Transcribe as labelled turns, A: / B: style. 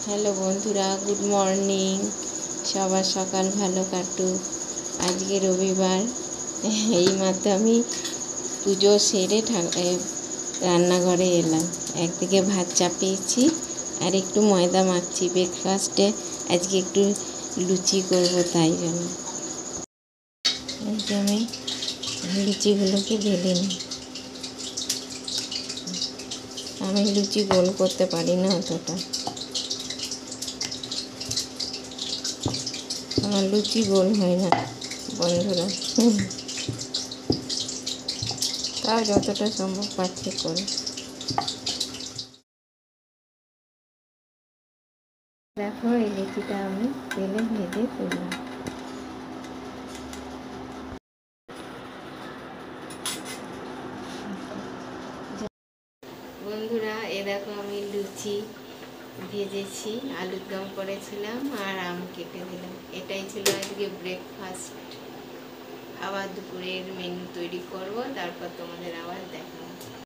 A: Hello বন্ধুরা, good morning. সবার সকাল ভালো কাটুক। আজকে রবিবার। এইমাত্র আমি পুজো সেরে রান্নাঘরে এলাম। একদিকে ভাত চাপিয়েছি আর একটু ময়দা মাখছি ব্রেকফাস্টে। আজকে একটু লুচি করব, তাই জন্য এই যে আমি লুচিগুলোকে বেলে নিই। আমি লুচি গোল করতে পারি না অতটা, আমার লুচি গোল হয় না বন্ধুরা। তাও যতটা সম্ভব পারছি করে। দেখো, এই লুচিটা আমি তেলে ভেজে তুললাম। বন্ধুরা, এ দেখো আমি লুচি ভেজেছি, আলুর দম করেছিলাম আর আম কেটে দিলাম। এটাই ছিল আজকে ব্রেকফাস্ট। আবার দুপুরের মেনু তৈরি করব, তারপর তোমাদের আবার দেখা।